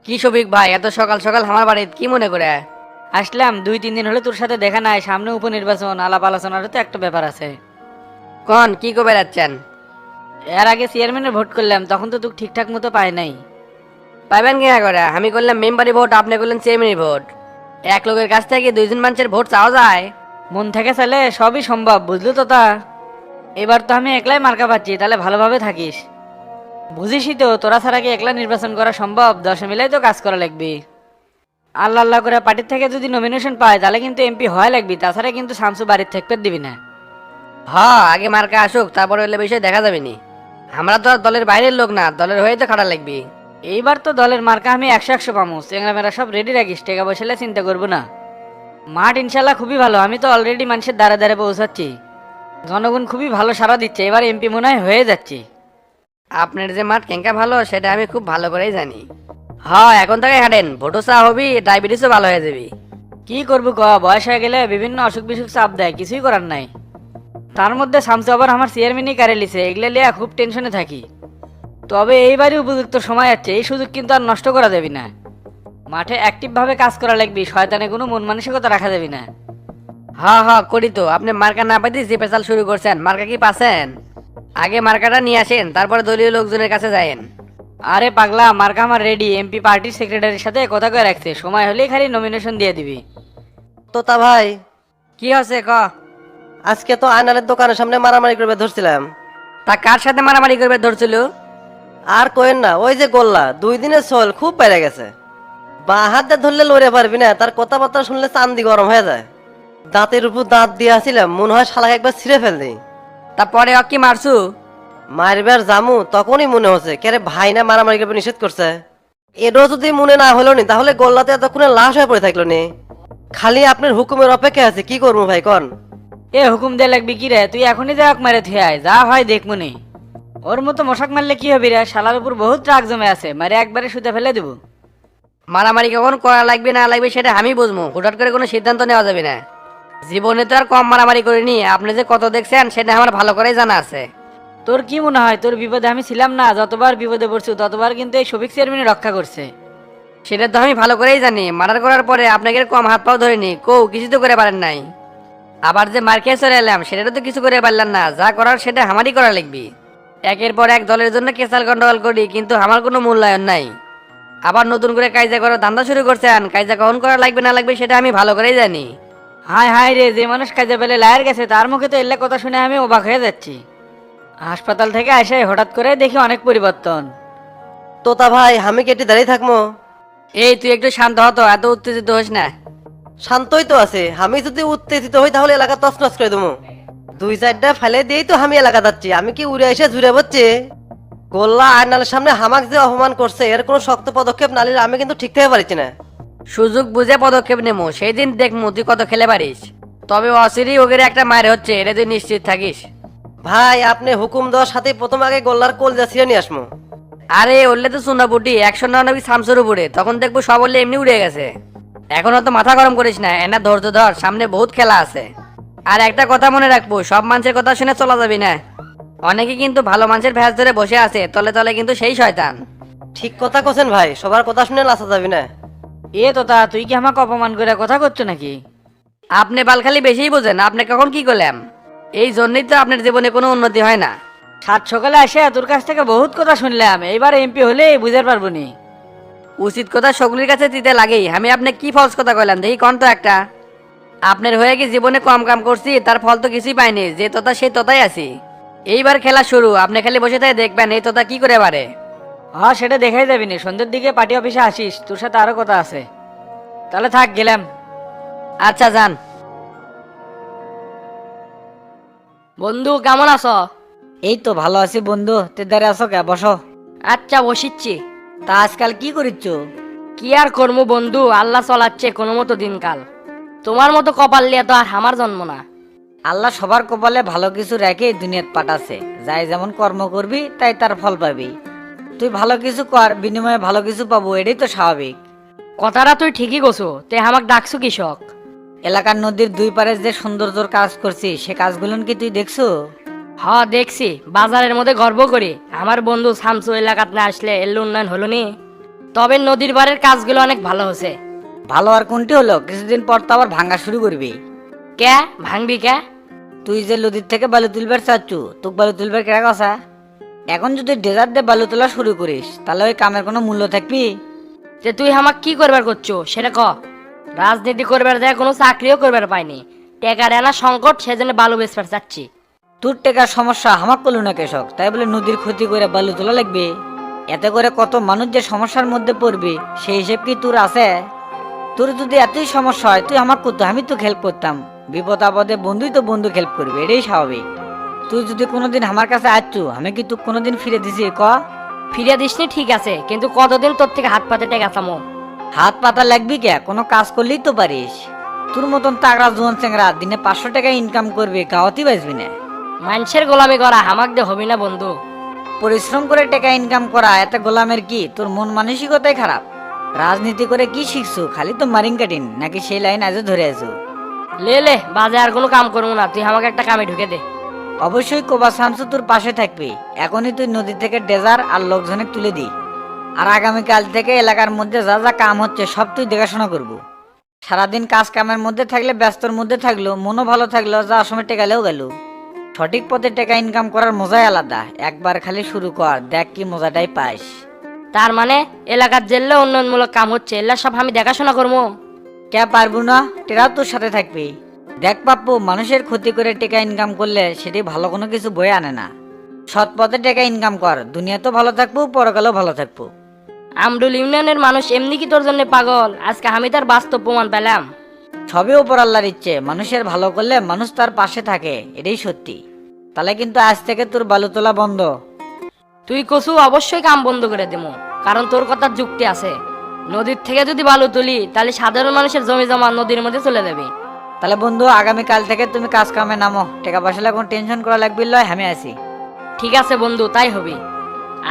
কি শফিক ভাই, এত সকাল সকাল আমার বাড়িতে কি মনে করে আসলাম? 2-3 দিন হলে তোর সাথে দেখা নাই, সামনে উপনির্বাচন, আলাপ আলোচনারও তো একটা ব্যাপার আছে। কোন কি কবে যাচ্ছেন? এর আগে চেয়ারম্যানের ভোট করলাম, তখন তো তুই ঠিকঠাক মতো পাই নাই। পাইবেন কি করে? আমি করলাম মেম্বারি ভোট, আপনি করলেন চেয়ারম্যানি ভোট। এক লোকের কাছ থেকে দুইজন মানুষের ভোট চাওয়া যায়? মন থেকে চাইলে সবই সম্ভব, বুঝলো তো তা। এবার তো আমি একলাই মার্কা পাচ্ছি, তাহলে ভালোভাবে থাকিস। বুঝিসই তো, তোরা ছাড়া কি একলা নির্বাচন করা সম্ভব? 10 মিলাই তো কাজ করা লাগবে। আল্লাহ আল্লাহ করে পার্টির থেকে যদি নমিনেশন পায় তাহলে কিন্তু এমপি হয় লাগবে, তাছাড়া কিন্তু শামসু বাড়ির থেকে দিবি না। হ্যাঁ, আগে মার্কা আসুক, তারপরে হলে বিষয় দেখা যাবে নি। আমরা তো আর দলের বাইরের লোক না, দলের হয়ে তো খাটা লাগবে। এইবার তো দলের মার্কা আমি 100-100 পামু। চেংরা মেরা সব রেডি রাখিস, টাকা পয়সালে চিন্তা করবো না। মাঠ ইনশাল্লাহ খুবই ভালো, আমি তো অলরেডি মানুষের দ্বারে দ্বারে পৌঁছাচ্ছি। জনগণ খুবই ভালো সাড়া দিচ্ছে, এবার এমপি মনে হয় হয়ে যাচ্ছি। আপনার যে মাঠ কেঙ্কা ভালো সেটা আমি খুব ভালো করেই জানি। হ্যাঁ, এখন থেকে হাঁটেন, ভোটও চা হবি, ডায়াবেটিসও ভালো হয়ে যাবি। কি করবো ক, বয়স হয়ে গেলে বিভিন্ন অসুখ বিসুখ চাপ দেয়, কিছুই করার নাই। তার মধ্যে শামসু আবার আমার চেয়ারম্যানই কারে লিছে, এগুলো লিয়া খুব টেনশনে থাকি। তবে এইবারই উপযুক্ত সময় আছে, এই সুযোগ কিন্তু আর নষ্ট করা যাবে না। মাঠে অ্যাক্টিভ ভাবে কাজ করা লাগবে, শয়তানে কোনো মন মানসিকতা রাখা যাবে না। হ্যাঁ হ্যাঁ করি তো। আপনি মার্কা না পাইতে যে পেশাল শুরু করছেন, মার্কা কি পাচ্ছেন? আগে মার্কাটা নিয়ে আসেন, তারপরে দলীয় লোকজনের কাছে যায়েন। আরে পাগলা, মার্কা আমার রেডি, এমপি পার্টির সেক্রেটারির সাথে কথা কয়ে রাখছে, সময় হলেই খালি নমিনেশন দিয়ে দিবি। তোতা ভাই, কি আছে ক? আজকে তো আয়নালের দোকানের সামনে মারামারি করবে ধরছিলাম। তা কার সাথে মারামারি করবে ধরছিল? আর কোয়েন না, ওই যে গোল্লা 2 দিনের সোল খুব বেড়ে গেছে। বাঁ হাত দিয়ে ধরলে লড়ে পারবি না, তার কথাবার্তা শুনলে চান্দি গরম হয়ে যায়। দাঁতের উপর দাঁত দিয়ে আসছিলাম, মনে হয় শালাকে একবার ছিঁড়ে ফেললি। তারপরে কি মারছু? মারবার জামু তখনই মনে হচ্ছে কেরে ভাই না মারামারি করবে নিষেধ করছে। এটাও যদি মনে না হলো নি তাহলে গোল্লাতে এতক্ষণে লাশ হয়ে পড়ে থাকলো নি। খালি আপনার হুকুমের অপেক্ষা আছে, কি করবো ভাই কন? এ হুকুম দে লাগবি কি রে? তুই এখনই যা মারে থুয়ে আয়, যা হয় দেখমুনি। ওর মতো মশাক মারলে কি হবে রে? শালার উপর বহুত রাগ জমে আছে, মারে একবারে শুতে ফেলে দেবো। মারামারি কখন করা লাগবে না লাগবে সেটা আমি বুঝবো, হুটহাট করে কোনো সিদ্ধান্ত নেওয়া যাবে না। জীবনে তো আর কম মারামারি করিনি, আপনি যে কত দেখছেন সেটা আমার ভালো করেই জানা আছে। তোর কি মনে হয় তোর বিপদে আমি ছিলাম না? যতবার বিপদে পড়ছি ততবার কিন্তু এই শফিক চেয়ারম্যান রক্ষা করছে। সেটা তো আমি ভালো করেই জানি। মার্ডার করার পরে আপনাকে কম হাত পাও ধরিনি, কিছু তো করে পারেন নাই। আবার যে মার খেয়ে চলে এলাম সেটা তো কিছু করে পারলাম না, যা করার সেটা আমারই করা লাগবে। একের পর এক দলের জন্য কেসাল গন্ডগোল করি, কিন্তু আমার কোনো মূল্যায়ন নাই। আবার নতুন করে কায়জা করার ধান্দা শুরু করছেন, কায়জা কখন করা লাগবে না লাগবে সেটা আমি ভালো করেই জানি। হায় হায় রে, যে মানুষ কাজে পেলে লায়ের গেছে তার মুখে তো এলে কথা শুনে আমি অবাক হয়ে যাচ্ছি। হাসপাতাল থেকে এসে হঠাৎ করে দেখি অনেক পরিবর্তন। তোতা ভাই, আমি কেটে দাঁড়িয়ে থাকবো? এই তুই একটু শান্ত হতো, এত উত্তেজিত হোস না। শান্তই তো আছে, আমি যদি উত্তেজিত হই তাহলে এলাকা তছনছ করে দেবো। 2-4টা ফেলে দিয়েই তো আমি এলাকা যাচ্ছি, আমি কি উড়ে এসে জুড়ে বসছি? গোল্লা আয়নালের সামনে হামাক যে অপমান করছে, এর কোনো শক্ত পদক্ষেপ না নিলে আমি কিন্তু ঠিক থেকে পারছি না। সুযোগ বুঝে পদক্ষেপ নেবো, সেই দিন দেখবো তুই কত খেলে পারিস। তবে অসিরি ওগের একটা মায়ের হচ্ছে, এটা তুই নিশ্চিত থাকিস। ভাই, আপনি হুকুম দেওয়ার সাথে প্রথম আগে গোল্লার কলজা ছিঁড়ে নিয়ে আসবো। আরে ওরলে তো চুনাপুটি 199 শামসুর উপরে, তখন দেখবো সব ওরলে এমনি উড়ে গেছে। এখন তো মাথা গরম করিস না, এনা ধৈর্য ধর, সামনে বহুত খেলা আছে। আর একটা কথা মনে রাখবো, সব মানুষের কথা শুনে চলা যাবি না। অনেকে কিন্তু ভালো মানুষের ভ্যাস ধরে বসে আছে, তলে তলে কিন্তু সেই শয়তান। ঠিক কথা কোছেন ভাই, সবার কথা শুনে লাসা যাবি না। এ তোতা, তুই কি আমাকে অপমান করে কথা করছো নাকি? আপনি বালখালি বেশিই বোঝেন, আপনি কখন কি করলাম? এই জন্যই তো আপনার জীবনে কোনো উন্নতি হয় না। সাত সকালে আসে তোর কাছ থেকে বহুত কথা শুনলাম, এইবার এমপি হলে বুঝতে পারবো নি। উচিত কথা সকলের কাছে দিতে লাগেই। আমি আপনি কি ফলস কথা কইলাম দেখি কোন তো একটা? আপনার হয়ে কি জীবনে কম কাম করছি, তার ফল তো কিছুই পাইনি, যে তোতা সেই তোতাই আছি। এইবার খেলা শুরু, আপনি খালি বসে থেকে দেখবেন এই তোতা কি করে পারে। হ্যাঁ, সেটা দেখাই যাবি না, সন্ধ্যের দিকে পার্টি অফিসে আসিস, তোর সাথে আরো কথা আছে। তাহলে থাক, গেলাম। আচ্ছা যান। বন্ধু কেমন আছো? এই তো ভালো আছি বন্ধু, তেদারে আছো কে? বসো। আচ্ছা বসিচ্ছি। তা আজকাল কি করিচ্ছ? কি আর করবো বন্ধু, আল্লাহ চলাচ্ছে কোনো মতো দিনকাল। তোমার মতো কপাল লিয়া তো আর আমার জন্ম না। আল্লাহ সবার কপালে ভালো কিছু রেখে দুনিয়াত পাঠাছে, যাই যেমন কর্ম করবি তাই তার ফল পাবি। তুই ভালো কিছু কর, বিনিময়ে ভালো কিছু পাবো, এটাই তো স্বাভাবিক। কথাটা তুই ঠিকই কছো, তে আমাক ডাকছো কৃষক। এলাকার নদীর দুই পারে যে সৌন্দর্যর কাজ করছি, সে কাজগুলো কি তুই দেখছো? হ্যাঁ দেখছি, বাজারের মধ্যে গর্ব করি। আমার বন্ধু শামসু এলাকাত না আসলে এর উন্নয়ন হলো নি। তবে নদীর বারের কাজগুলো অনেক ভালো হয়েছে। ভালো আর কোনটি হলো, কিছুদিন পর তো আবার ভাঙা শুরু করবি। কে ভাঙবি কে? তুই যে নদীর থেকে বালু তুলবার চাচ্ছু, তোকে বালু তুলবার কেরা কথা? এখন যদি ডেজার্ট দিয়ে বালু তোলা শুরু করিস তাহলে ওই কামের কোনো মূল্য থাকবি? যে তুই আমাকে কি করবার করছো সেটা ক। রাজনীতি করবার যায় কোনো চাকরিও করবার পাইনি, টেকার আনা সংকট, সেজন্য বালু বেচবার চাচ্ছি। তোর টেকার সমস্যা হামাক করলু না কৃষক, তাই বলে নদীর ক্ষতি করে বালু তোলা লাগবে? এতে করে কত মানুষ যে সমস্যার মধ্যে পড়বে সেই হিসেব কি তোর আছে? তোর যদি এতই সমস্যা হয় তুই আমার করতো, আমি তো হেল্প করতাম। বিপদ আপদে বন্ধুই তো বন্ধু হেল্প করবে, এটাই স্বাভাবিক। তুই যদি কোনোদিন আমার কাছে আসছু, আমি কি তুই কোনোদিন ফিরে দিছি ক? ফিরিয়ে দিসনি ঠিক আছে, কিন্তু কতদিন তোর থেকে হাত পাতে টেকা চামো? হাত পাতা লাগবি কে? কোনো কাজ করলেই তো পারিস। তোর মতন তাগড়া জোয়ান চেংরা দিনে 500 টাকা ইনকাম করবে, গাওয়াতেই বাঁচবি না। মানুষের গোলামি করা হামাক দিয়ে হবি না বন্ধু। পরিশ্রম করে টাকা ইনকাম করা এত গোলামের কি? তোর মন মানসিকতাই খারাপ। রাজনীতি করে কি শিখছো? খালি তো মারিং কাটিন, নাকি সেই লাইন আজও ধরে আছো? লে লে বাজে আর কোনো কাম করবো না, তুই আমাকে একটা কামে ঢুকে দে। অবশ্যই কোবা শামসু তোর পাশে থাকবি। এখনই তুই নদী থেকে ডেজার আর লোকজনে তুলে দি, আর আগামীকাল থেকে এলাকার মধ্যে যা যা কাম হচ্ছে সব তুই দেখাশোনা করবো। সারাদিন কাজ কামের মধ্যে থাকলে, ব্যস্তর মধ্যে থাকলো, মনও ভালো থাকলো, যা সময় টেকালেও গেল। সঠিক পথে টাকা ইনকাম করার মজাই আলাদা। একবার খালি শুরু কর, দেখ কি মজাটাই পাস। তার মানে এলাকার জেললে উন্নয়নমূলক কাম হচ্ছে, এলা সব আমি দেখাশোনা করবো? কে পারবো না? টেরাও তোর সাথে থাকবি। দেখ পাপ্পু, মানুষের ক্ষতি করে টাকা ইনকাম করলে সেটি ভালো কোনো কিছু বয়ে আনে না। সৎ পথে টাকা ইনকাম কর, দুনিয়া তো ভালো থাকবো, পরকালেও ভালো থাকবো। আমডুল ইউনিয়নের মানুষ এমনি কি তোর জন্য পাগল? আজকে আমি তার বাস্তব প্রমাণ পেলাম। সবই ওপর আল্লাহর ইচ্ছে, মানুষের ভালো করলে মানুষ তার পাশে থাকে, এটাই সত্যি। তাহলে কিন্তু আজ থেকে তোর বালু তোলা বন্ধ। তুই কসু অবশ্যই কাম বন্ধ করে দেবো, কারণ তোর কথার যুক্তি আছে। নদীর থেকে যদি বালু তুলি তাহলে সাধারণ মানুষের জমি জমা নদীর মধ্যে চলে যাবে। তাহলে বন্ধু, আগামীকাল থেকে তুমি কাজ কামে নামো। টাকা পয়সা কোনো টেনশন করা লাগবে লয়, আমি আছি। ঠিক আছে বন্ধু, তাই হবে।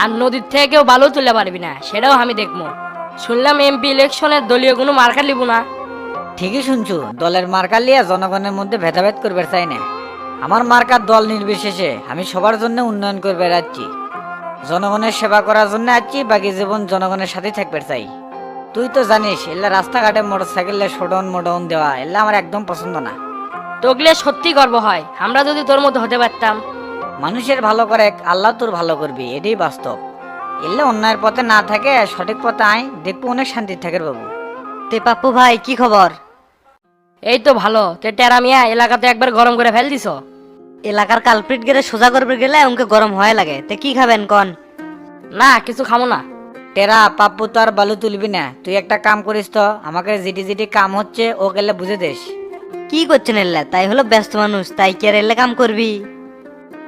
আর নদীর থেকে কেউ বালু তুলে পারবি না, সেটাও আমি দেখবো। শুনলাম এমপি ইলেকশনের দলীয় কোনো মার্কা লিব না। ঠিকই শুনছু, দলের মার্কা লিয়া জনগণের মধ্যে ভেদাভেদ করবে চাই না। আমার মার্কার দল নির্বিশেষে আমি সবার জন্য উন্নয়ন করে বেড়াচ্ছি, জনগণের সেবা করার জন্য আছি, বাকি জীবন জনগণের সাথে থাকবে চাই। তুই তো জানিস, এলা রাস্তাঘাটে মোটর সাইকেলে শোডন মোডন দেওয়া এলা আমার একদম পছন্দ না। তোগলে সত্যি গর্ব হয়, আমরা যদি তোর মতো হতে পারতাম। মানুষের ভালো করে আল্লাহ তোর ভালো করবি, এটাই বাস্তব। এলে অন্যায়ের পথে না থাকে, সঠিক পথে আয়, দেখবো অনেক শান্তি থাকে বাবু। তে পাপ্পু ভাই কি খবর? এই তো ভালো। তে টেরা মিয়া এলাকাতে একবার গরম করে ফেল দিছ। এলাকার কালপ্রিট গেলে সোজা করবে গেলে আমাকে গরম হয় লাগে। তে কি খাবেন কন? না কিছু খামো না। টেরা পাপ্পু তো আর বালু তুলবি না। তুই একটা কাম করিস তো, আমাকে জিটি জিটি কাম হচ্ছে ও গেলে বুঝে দিস। কি করছেন এল্লা? তাই হলো ব্যস্ত মানুষ, তাই কি আর এল্লা কাম করবি?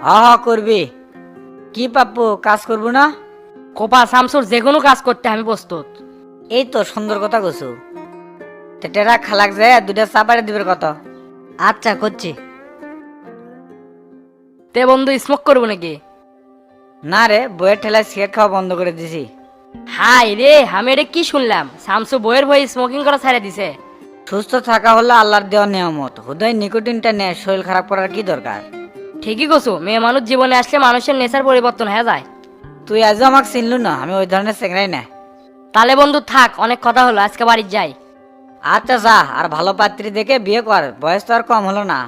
হ করবি। কি পাপ্পু, কাজ করবো না? কোপা শামসুর যে কোনো কাজ করতে আমি প্রস্তুত। এই তো সুন্দর কথা কছু। টেরা খালাক যায় দুটা চা পাড়ে দিবের কত? আচ্ছা করছি। তে বন্ধু স্মোক করবো নাকি? না রে, বইয়ের ঠেলায় সিগারেট খাওয়া বন্ধ করে দিছি। হাই রে, আমি এটা কি শুনলাম? শামসু বইয়ের ভয়ে স্মোকিং করা ছেড়ে দিছে। সুস্থ থাকা হলো আল্লাহর দেওয়া নিয়ামত, হুদয় নিকোটিনটা নে, শরীর খারাপ করার কি দরকার? ঠিকই কছু, মেয়ে মানুষ জীবনে আসলে মানুষের নেচার পরিবর্তন হয়ে যায়। তুই আজও আমাকে চিনলু না, আমি ওই ধরনের চেংরাই না। তাহলে বন্ধু থাক, অনেক কথা হলো, আজকে বাড়ি যাই। আচ্ছা যা, আর ভালো পাত্রী দেখে বিয়ে কর, বয়স তো আর কম হলো না।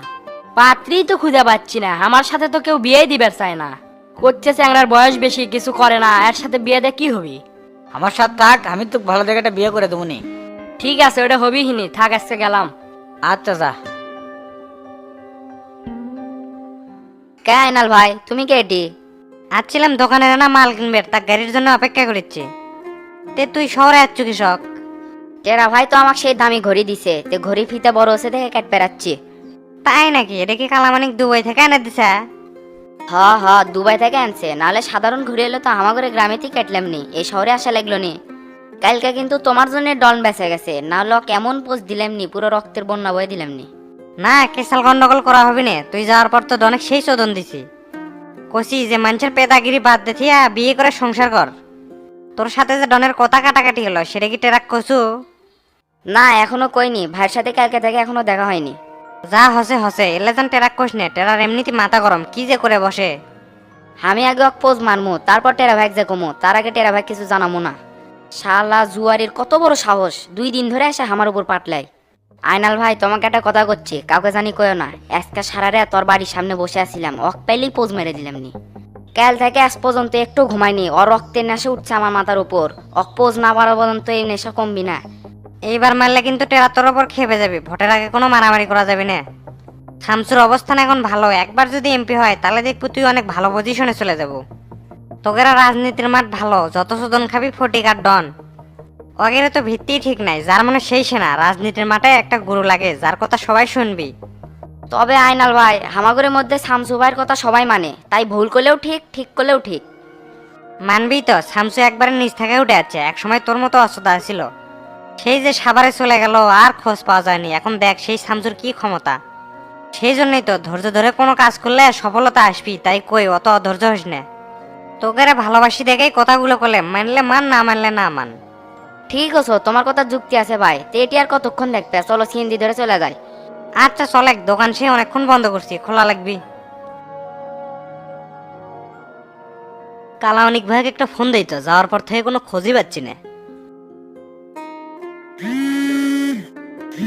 পাত্রী তো খুঁজে পাচ্ছি না, আমার সাথে তো কেউ বিয়েই দিবার চায় না। করছে চ্যাংড়ার বয়স বেশি, কিছু করে না, এর সাথে বিয়ে দিয়ে কি হবি? আমার সাথে থাক, আমি তো ভালো দেখে একটা বিয়ে করে দেবো নি। ঠিক আছে, ওটা হবি হিনি, থাক আজকে গেলাম। আচ্ছা যা। কে আইনাল ভাই, তুমি কে এটি? আসছিলাম দোকানে না মাল কিনবে, তা গাড়ির জন্য অপেক্ষা করছি। তে তুই শহরে আসছো কৃষক? টেরা ভাই তো আমাকে সেই দামি ঘড়ি দিছে, তে ঘড়ি ফিতে বড় হচ্ছে দেখে কাট পেরাচ্ছি। তাই নাকি? এটা কি কালামানিক দুবাই থেকে এনে দিছে? হ হ, দুবাই থেকে আনছে, নাহলে সাধারণ ঘড়ি এলো তো আমাদের গ্রামেতেই কাটলাম নি, এই শহরে আসা লাগলো নি। কালকে কিন্তু তোমার জন্য ডন বেঁচে গেছে, নাহলে কেমন পোজ দিলাম নি, পুরো রক্তের বন্যা বয়ে দিলাম নি। না, কেসাল গন্ডগোল করা হবে না। তুই যাওয়ার পর তো অনেক সেই চোদন দিছি। কষি যে মানুষের পেদাগিরি বাদ দেখিয়া বিয়ে করে সংসার কর। তোর সাথে যে ডনের কথা কাটাকাটি হলো সেটা কি টেরাক কছু? না এখনো কইনি, ভাইয়ের সাথে কালকে থেকে এখনো দেখা হয়নি। যা হসে হসে, এলে যেন টেরাক কষ নে। টেরার এমনিতে মাথা গরম, কি যে করে বসে। আমি আগে পোজ মারমু, তারপর টেরা ভাই যে কমু, তার আগে টেরা ভাই কিছু জানামু না। শালা জুয়ারির কত বড় সাহস, 2 দিন ধরে এসে আমার উপর পাটলাই। আয়নাল ভাই তোমাকে একটা কথা করছি, কাউকে জানি কয়ো না। আজকে সারা রাত তোর বাড়ির সামনে বসে আছিলাম, অক পাইলেই পোজ মেরে দিলাম নি। কাল থেকে আজ পর্যন্ত একটু ঘুমাইনি, ওর রক্তের নেশা উঠছে আমার মাথার উপর। অক পোজ না পারা পর্যন্ত এই নেশা কমবি না। এইবার মারলে কিন্তু টেরা তোর ওপর খেপে যাবে, ভোটের আগে কোনো মারামারি করা যাবে না। শামসুর অবস্থান এখন ভালো, একবার যদি এমপি হয় তাহলে দেখবো তুই অনেক ভালো পজিশনে চলে যাব। তোকেরা রাজনীতির মাঠ ভালো, যত শোধন খাবি ফটিক আর ডন। ওগেরে তো ভিত্তি ঠিক নাই, যার মানে সেই সেনা। রাজনীতির মাঠে একটা গুরু লাগে, যার কথা সবাই শুনবি। তবে আয়নাল ভাই, হামাগুড়ির মধ্যে শামসু ভাইয়ের কথা সবাই মানে, তাই ভুল করলেও ঠিক, ঠিক করলেও ঠিক। মানবি তো, শামসু একবারে নিচ থেকে উঠে যাচ্ছে। একসময় তোর মতো অস্ত্র ছিল, সেই যে সাভারে চলে গেল, আর খোঁজ পাওয়া যায়নি। এখন দেখ সেই শামসুর কি ক্ষমতা। সেই জন্যই তো ধৈর্য ধরে কোনো কাজ করলে সফলতা আসবি। তাই কই অত অধৈর্য হইস না। তোকে ভালোবাসি দেখেই কথাগুলো করলে, মানলে মান, না মানলে না মান। ঠিক আছে, তোমার কথা যুক্তি আছে ভাই। তো এটি আর কতক্ষণ দেখবে, চলো সিএনজি ধরে চলে যাই। আচ্ছা চলে, দোকান সে অনেকক্ষণ বন্ধ করছি, খোলা লাগবি। কালা অনেক ভাইকে একটা ফোন দিত, যাওয়ার পর থেকে কোনো খোঁজই পাচ্ছি না।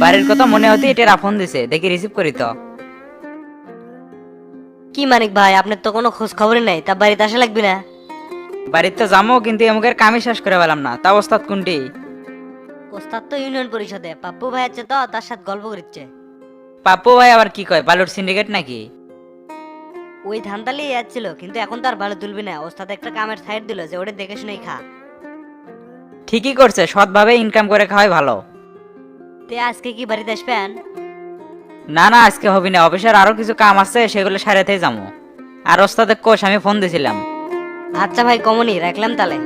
বাড়ির কথা মনে হতে এটা ফোন দিছে, দেখি রিসিভ করি তো। কি মানিক ভাই, আপনার তো কোনো খোঁজ খবরই নাই, তা বাড়িতে আসা লাগবে না? বাড়িতে তো যাবো, কিন্তু এমুকের কামই শেষ করে পেলাম না। তা ওস্তাদ কোনটি? ওস্তাদ তো ইউনিয়ন পরিষদে, পাপ্পু ভাই আছে তো, তার সাথে গল্প করছে। পাপ্পু ভাই আবার কি কয়, বালুর সিন্ডিকেট নাকি? ওই ধানতালি যাচ্ছিল, কিন্তু এখন তো আর ভালো তুলবি না। ওস্তাদ একটা কামের সাইড দিল যে ওটা দেখে শুনেই খা। ঠিকই করছে, সৎভাবে ইনকাম করে খাওয়াই ভালো। তে আজকে কি বাড়িতে আসবেন? না না, আজকে হবি না, অফিসের আরো কিছু কাম আছে, সেগুলো সারাতেই যাবো। আর ওস্তাদে কোষ আমি ফোন দিছিলাম। আচ্ছা ভাই, কমনি রাখলাম তাহলে।